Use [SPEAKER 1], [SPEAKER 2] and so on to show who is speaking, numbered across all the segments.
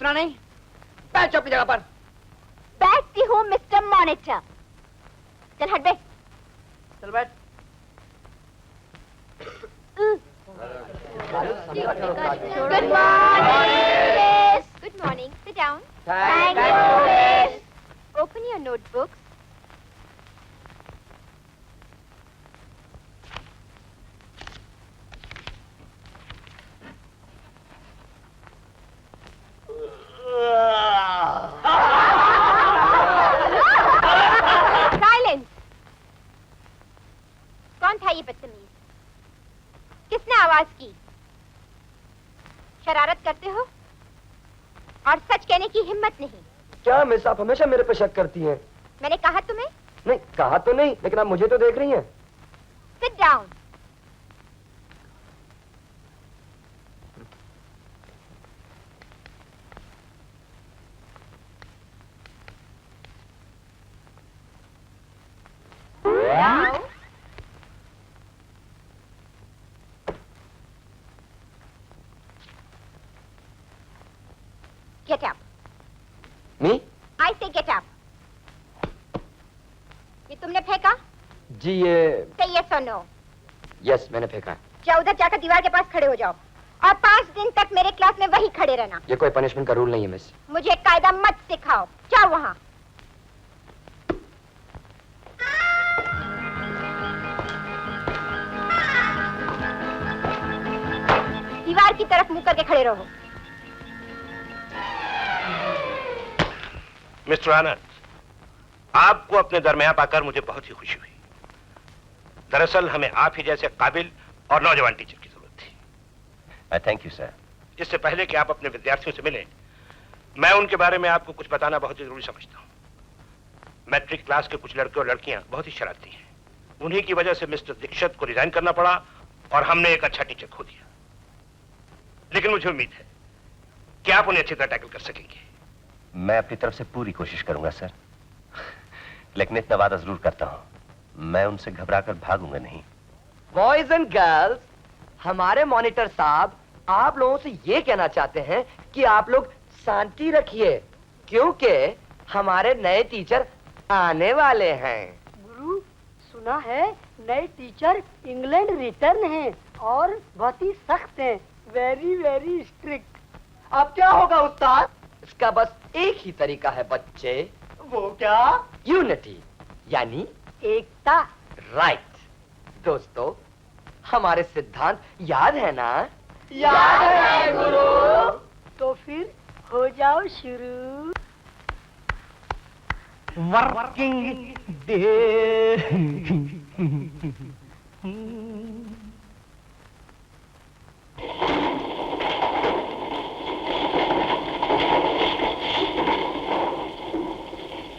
[SPEAKER 1] सुना नहीं? बैठ जाओ अपनी जगह पर।
[SPEAKER 2] बैठती हूँ मिस्टर मॉनिटर। चल हट बे।
[SPEAKER 1] चल बैठ।
[SPEAKER 2] Good morning. Good morning. Sit down. Thank you, miss. Open your notebooks. Silence. कौन था ये बदतमीज? किसने आवाज की? शरारत करते हो और सच कहने की हिम्मत नहीं।
[SPEAKER 3] क्या मिस, आप हमेशा मेरे पे शक करती हैं।
[SPEAKER 2] मैंने कहा तुम्हें?
[SPEAKER 3] नहीं कहा तो नहीं, लेकिन आप मुझे तो देख रही हैं।
[SPEAKER 2] Sit down. Now, get up.
[SPEAKER 3] Me?
[SPEAKER 2] I say get up. ये तुमने फेंका?
[SPEAKER 3] जी ये।
[SPEAKER 2] Say yes or no.
[SPEAKER 3] Yes, मैंने फेंका है।
[SPEAKER 2] जाओ उधर जाकर दीवार के पास खड़े हो जाओ और 5 दिन तक मेरे क्लास में वही खड़े रहना।
[SPEAKER 3] ये कोई पनिशमेंट का रूल नहीं है मिस।
[SPEAKER 2] मुझे कायदा मत सिखाओ। जाओ वहां। दीवार की तरफ मुंह करके खड़े रहो।
[SPEAKER 4] मिस्टर आनंद, आपको अपने दरमियान पाकर मुझे बहुत ही खुशी हुई। दरअसल हमें आप ही जैसे काबिल और नौजवान टीचर की जरूरत थी।
[SPEAKER 3] Thank you sir.
[SPEAKER 4] इससे पहले कि आप अपने विद्यार्थियों से मिलें, मैं उनके बारे में आपको कुछ बताना बहुत जरूरी समझता हूँ। मैट्रिक क्लास के कुछ लड़के और लड़कियां बहुत ही शरारती हैं। उन्हीं की वजह से मिस्टर दीक्षित को रिजाइन करना पड़ा और हमने एक अच्छा टीचर खो दिया। लेकिन मुझे उम्मीद है कि आप उन्हें अच्छी तरह टैकल कर सकेंगे।
[SPEAKER 3] मैं अपनी तरफ से पूरी कोशिश करूंगा सर, लेकिन इतना वादा जरूर करता हूं, मैं उनसे घबराकर भागूंगा नहीं।
[SPEAKER 1] बॉयज एंड गर्ल्स, हमारे मॉनिटर साहब आप लोगों से ये कहना चाहते हैं कि आप लोग शांति रखिए, क्योंकि हमारे नए टीचर आने वाले हैं।
[SPEAKER 5] गुरु, सुना है नए टीचर इंग्लैंड रिटर्न हैं और बहुत ही सख्त हैं, वेरी वेरी स्ट्रिक्ट।
[SPEAKER 1] अब क्या होगा उस्ताद? इसका बस एक ही तरीका है बच्चे। वो क्या? यूनिटी, यानी
[SPEAKER 5] एकता।
[SPEAKER 1] राइट। दोस्तों, हमारे सिद्धांत याद है ना? याद है गुरु।
[SPEAKER 5] तो फिर हो जाओ शुरू।
[SPEAKER 1] Working day.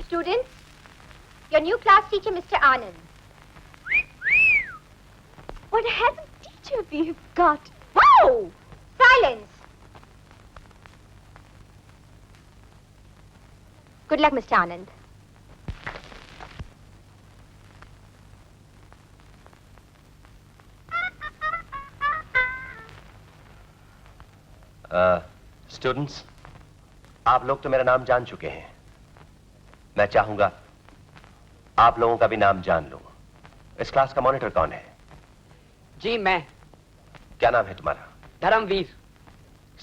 [SPEAKER 2] Students, your new class teacher, Mr. Anand. What a handsome teacher we've got. Whoa! Silence. Good luck, Mr. Anand.
[SPEAKER 3] Students, आप लोग तो मेरा नाम जान चुके हैं। मैं चाहूंगा आप लोगों का भी नाम जान लो। इस क्लास का मॉनिटर कौन है?
[SPEAKER 1] जी मैं।
[SPEAKER 3] क्या नाम है तुम्हारा?
[SPEAKER 1] Dharmveer.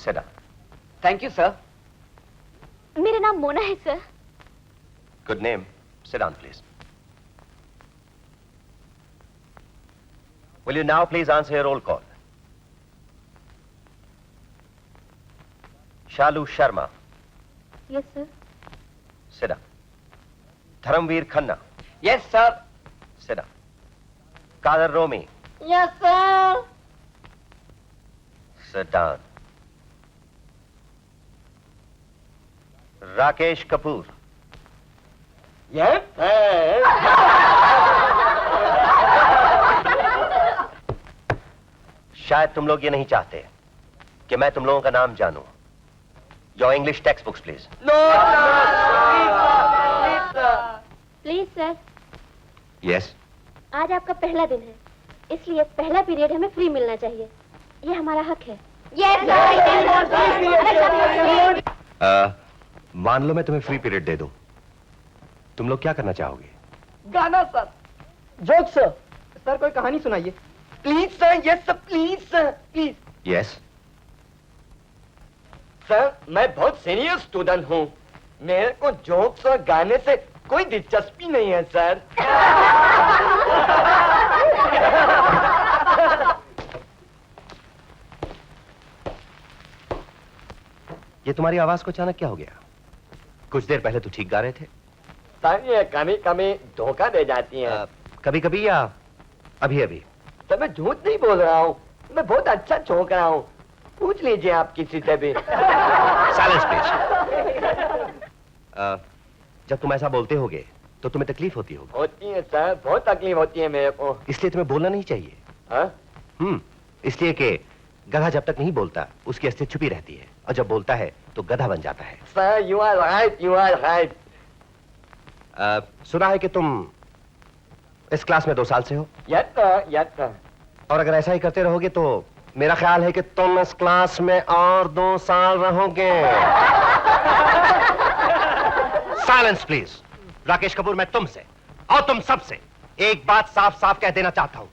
[SPEAKER 3] Sit down.
[SPEAKER 1] Thank you sir.
[SPEAKER 2] मेरा नाम मोना है sir.
[SPEAKER 3] Good name. Sit down please. Will you now please answer your roll call? Shalu Sharma.
[SPEAKER 2] Yes, sir.
[SPEAKER 3] Sit down. Dharamveer Khanna.
[SPEAKER 1] Yes sir.
[SPEAKER 3] Sit down. Kader Romi.
[SPEAKER 5] Yes sir.
[SPEAKER 3] Sit down. Rakesh Kapoor.
[SPEAKER 1] Yes
[SPEAKER 3] शायद तुम लोग ये नहीं चाहते कि मैं तुम लोगों का नाम जानूं। Your English textbooks please.
[SPEAKER 1] No
[SPEAKER 2] please sir.
[SPEAKER 3] Yes.
[SPEAKER 2] आज आपका पहला दिन है, इसलिए पहला पीरियड हमें फ्री मिलना चाहिए। ये हमारा हक है।
[SPEAKER 3] मान लो मैं तुम्हें फ्री पीरियड दे दूं, तुम लोग क्या करना चाहोगे?
[SPEAKER 1] गाना सर। Joke sir. सर कोई कहानी सुनाइए। Please sir, yes sir, please sir, please.
[SPEAKER 3] Yes.
[SPEAKER 1] Sir मैं बहुत सीनियर स्टूडेंट हूँ, मेरे को जोक्स और गाने से कोई दिलचस्पी नहीं है सर।
[SPEAKER 3] ये तुम्हारी आवाज को अचानक क्या हो गया? कुछ देर पहले तो ठीक गा रहे थे।
[SPEAKER 1] सर ये कभी कभी धोखा दे जाती है।
[SPEAKER 3] कभी कभी या अभी अभी?
[SPEAKER 1] सर मैं झूठ नहीं बोल रहा हूँ, मैं बहुत अच्छा चौंक रहा हूँ, पूछ लीजिए आप किसी से भी।
[SPEAKER 3] Silence please. जब तुम ऐसा बोलते होगे तो तुम्हें तकलीफ होती होगी।
[SPEAKER 1] होती है सर, बहुत तकलीफ होती है मेरे को।
[SPEAKER 3] इसलिए तुम्हें बोलना नहीं चाहिए।
[SPEAKER 1] हाँ?
[SPEAKER 3] इसलिए कि गधा जब तक नहीं बोलता उसकी अस्तित्व छुपी रहती है, और जब बोलता है तो गधा बन जाता है।
[SPEAKER 1] Sir you are right, you are right.
[SPEAKER 3] सुना है कि तुम इस क्लास में 2 साल से हो।
[SPEAKER 1] Yes sir.
[SPEAKER 3] और अगर ऐसा ही करते रहोगे तो मेरा ख्याल है कि तुम इस क्लास में और 2 साल रहोगे। Silence please. राकेश कपूर, मैं तुमसे और तुम सबसे एक बात साफ साफ कह देना चाहता हूं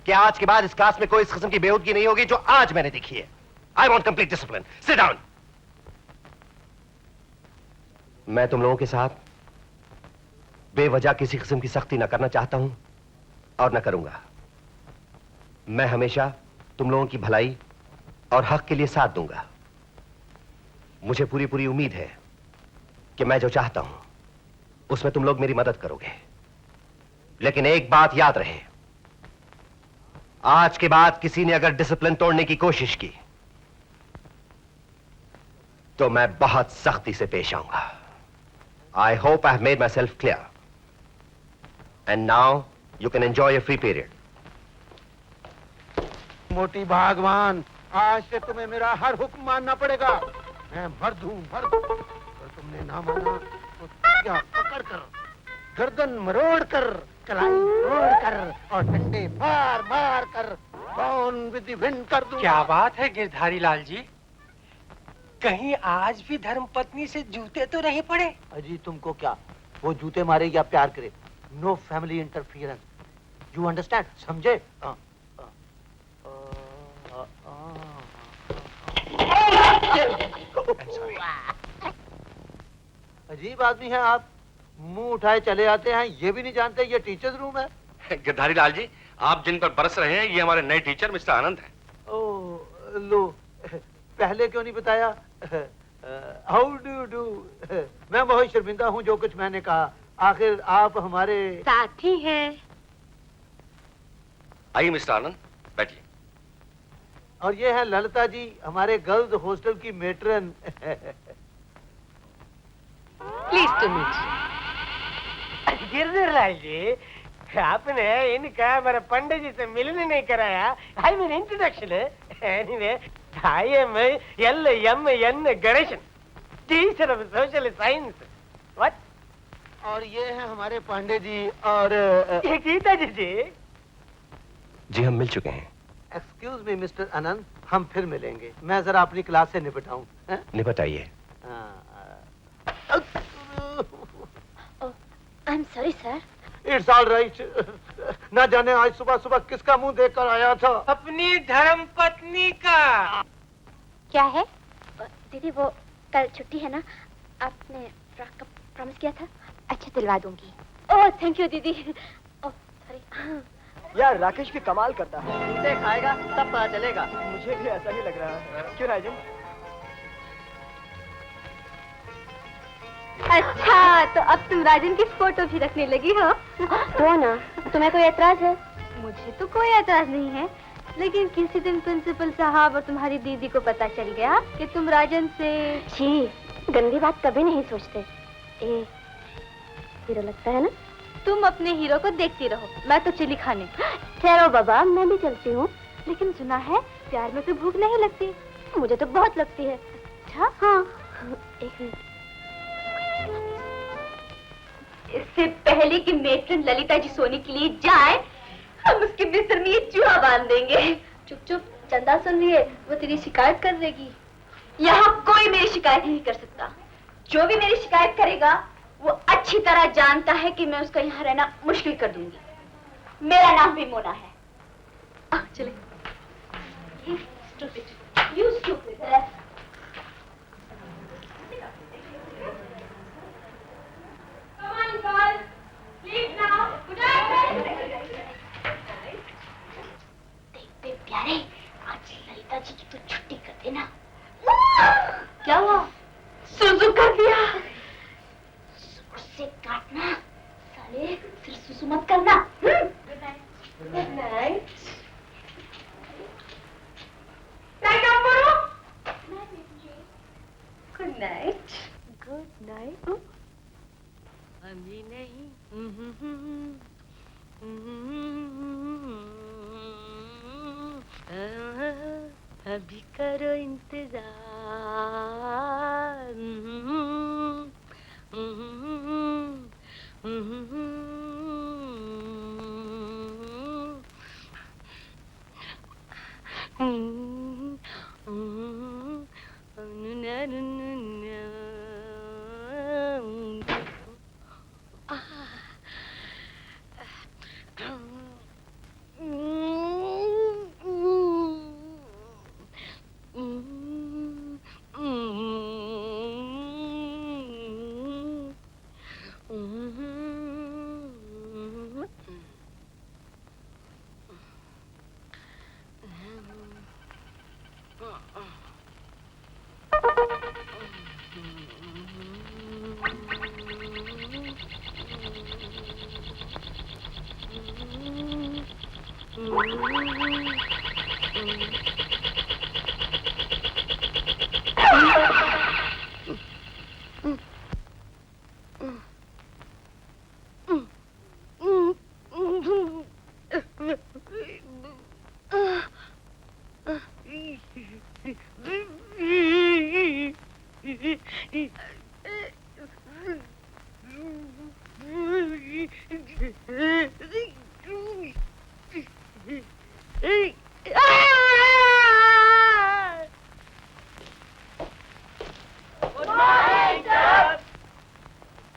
[SPEAKER 3] कि आज के बाद इस क्लास में कोई इस किस्म की बेहूदगी नहीं होगी जो आज मैंने देखी है। I want complete discipline. Sit down. मैं तुम लोगों के साथ बेवजह किसी किस्म की सख्ती न करना चाहता हूं और न करूंगा। मैं हमेशा तुम लोगों की भलाई और हक के लिए साथ दूंगा। मुझे पूरी पूरी उम्मीद है कि मैं जो चाहता हूं उसमें तुम लोग मेरी मदद करोगे। लेकिन एक बात याद रहे, आज के बाद किसी ने अगर डिसिप्लिन तोड़ने की कोशिश की तो मैं बहुत सख्ती से पेश आऊंगा। I hope I have made my self clear. And now you can enjoy your free period.
[SPEAKER 6] मोटी भागवान, आज से तुम्हें मेरा हर हुक्म मानना पड़ेगा। मैं मर्द हूँ, मर्द। अगर तुमने ना माना तो क्या पकड़ कर, गर्दन मरोड़ कर, कलाई तोड़ कर और डंडे मार मार कर कौन विधि भिन्न कर दूंगा।
[SPEAKER 7] क्या बात है गिरधारी लाल जी, कहीं आज भी धर्मपत्नी से जूते तो नहीं पड़े?
[SPEAKER 6] अजी तुमको क्या, वो जूते मारे या प्यार करे, no family interference, you understand? समझे? अजीब आदमी है आप, मुंह उठाए चले आते हैं, ये भी नहीं जानते ये टीचर्स रूम है।
[SPEAKER 4] गिरधारी लाल जी, आप जिन पर बरस रहे हैं ये हमारे नए टीचर मिस्टर आनंद हैं।
[SPEAKER 6] ओह लो, पहले क्यों नहीं बताया? How do do. मैं बहुत शर्मिंदा हूँ जो कुछ मैंने कहा, आखिर आप हमारे
[SPEAKER 2] साथी हैं।
[SPEAKER 4] आइए मिस्टर आनंद, बैठिए।
[SPEAKER 6] और ये है ललिता जी, हमारे गर्ल्स हॉस्टल की matron.
[SPEAKER 2] Please to meet.
[SPEAKER 7] Girdhar Lal ji, आपने इनका हमारे पंडित जी से मिलने नहीं कराया। I mean introduction. Anyway, I am LMN Ganesan, teacher of social science. What?
[SPEAKER 6] और ये है हमारे पांडे जी और
[SPEAKER 7] ये गीता जी
[SPEAKER 3] जी हम मिल चुके हैं।
[SPEAKER 6] एक्सक्यूज मी मिस्टर आनंद, हम फिर मिलेंगे। मैं जरा अपनी क्लास से निपटाऊं।
[SPEAKER 3] निपट आइए।
[SPEAKER 2] I am sorry sir.
[SPEAKER 6] It's all right. ना जाने आज सुबह सुबह किसका मुंह देखकर आया था।
[SPEAKER 7] अपनी धर्मपत्नी का।
[SPEAKER 2] क्या है दीदी, वो कल छुट्टी है ना, आपने फ्रॉक का प्रॉमिस किया था। अच्छा दिलवा दूंगी। ओह थैंक यू दीदी। Oh sorry.
[SPEAKER 1] यार राकेश भी कमाल करता है, इसे खाएगा तब पता चलेगा। मुझे भी ऐसा ही लग रहा है, क्यों राजन?
[SPEAKER 2] अच्छा तो अब तुम राजन की फोटो भी रखने लगी हो? तो ना, तुम्हें कोई एतराज है? मुझे तो कोई एतराज नहीं है, लेकिन किसी दिन प्रिंसिपल साहब और तुम्हारी दीदी को पता चल गया कि तुम राजन से। छी, गंदी बात कभी नहीं सोचते। हीरो लगता है ना? तुम अपने हीरो को देखती रहो, मैं तो चिली खाने। ठहरो बाबा, मैं भी चलती हूँ। लेकिन सुना है प्यार में तो भूख नहीं लगती। मुझे तो बहुत लगती है। अच्छा हाँ, एक मिनट। इससे पहले कि मेट्रन ललिता जी सोने के लिए जाए, हम उसके बिस्तर में ये चूहा बांध देंगे। चुप चुप, चंदा सुन रही है, वो तेरी शिकायत कर देगी। यहाँ कोई मेरी शिकायत नहीं कर सकता। जो भी मेरी शिकायत करेगा वो अच्छी तरह जानता है कि मैं उसका यहाँ रहना मुश्किल कर दूंगी। मेरा नाम भी मोना है। चले। You stupid. Come on, girls. Leave now. Good night. देख प्यारे, आज ललिता जी की तो छुट्टी कर देना। क्या हुआ? सुसु कर दिया। जोर से काटना, साले फिर सुसु मत करना। Good night. Good night. Good night. Good night.
[SPEAKER 8] अभी नहीं। अभी करो इंतजार।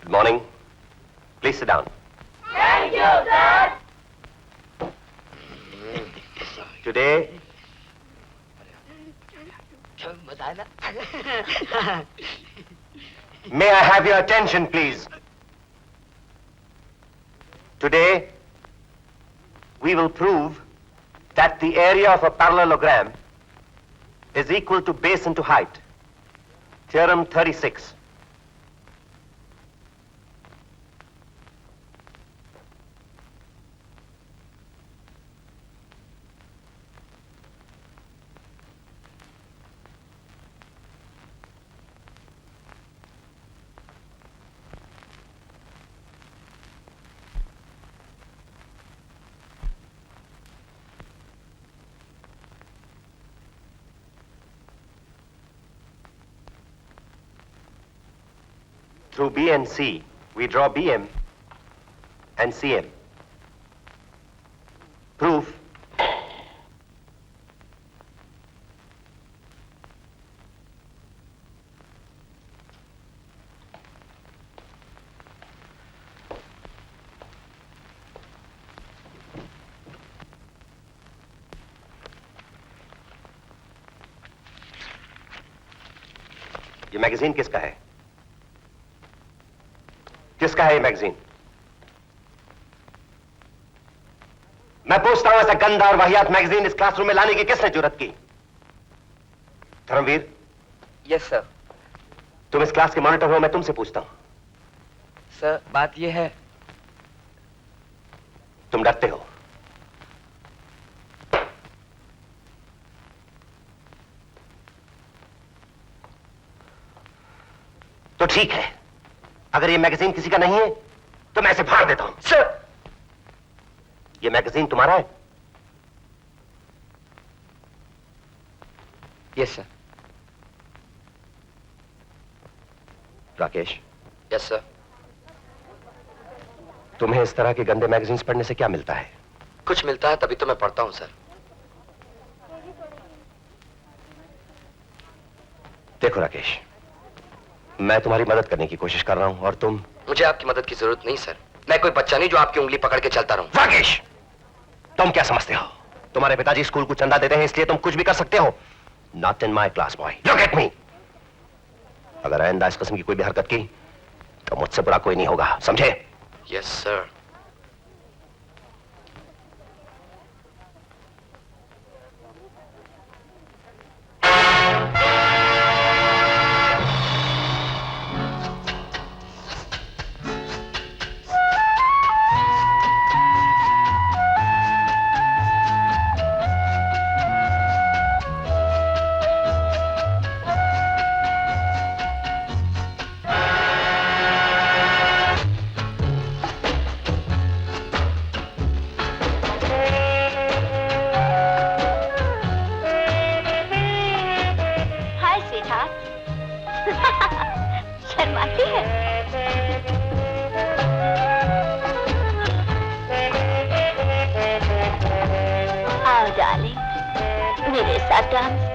[SPEAKER 3] Good morning. Please sit down.
[SPEAKER 2] Thank you, sir.
[SPEAKER 3] Today, may I have your attention, please? Today, we will prove that the area of a parallelogram is equal to base into height. Theorem 36. Through B and C, we draw BM and CM. Proof. ये magazine किसका है? किसका है ये magazine? मैं पूछता हूं, ऐसा गंदा और वाहियात मैगजीन इस क्लासरूम में लाने की किसने जुर्रत की? धर्मवीर।
[SPEAKER 1] Yes sir.
[SPEAKER 3] तुम इस क्लास के मॉनिटर हो, मैं तुमसे पूछता हूं।
[SPEAKER 1] सर बात यह है,
[SPEAKER 3] तुम डरते हो। तो ठीक है, अगर ये मैगजीन किसी का नहीं है तो मैं इसे फाड़ देता हूं।
[SPEAKER 1] सर,
[SPEAKER 3] ये मैगजीन तुम्हारा है?
[SPEAKER 1] Yes sir.
[SPEAKER 3] Rakesh.
[SPEAKER 1] Yes sir.
[SPEAKER 3] तुम्हें इस तरह के गंदे मैगजीन्स पढ़ने से क्या मिलता है?
[SPEAKER 1] कुछ मिलता है तभी तो मैं पढ़ता हूं सर।
[SPEAKER 3] देखो राकेश, मैं तुम्हारी मदद करने की कोशिश कर रहा हूं और तुम।
[SPEAKER 1] मुझे आपकी मदद की जरूरत नहीं सर। मैं कोई बच्चा नहीं जो आपकी उंगली पकड़ के चलता रहूं।
[SPEAKER 3] राकेश, तुम क्या समझते हो? तुम्हारे पिताजी स्कूल को चंदा देते हैं इसलिए तुम कुछ भी कर सकते हो? Not in my class boy. Look at me. अगर आइंदा इस किस्म की कोई भी हरकत की तो मुझसे बुरा कोई नहीं होगा, समझे?
[SPEAKER 1] Yes sir.
[SPEAKER 2] शर्माती है। आओ डार्लिंग, मेरे साथ डांस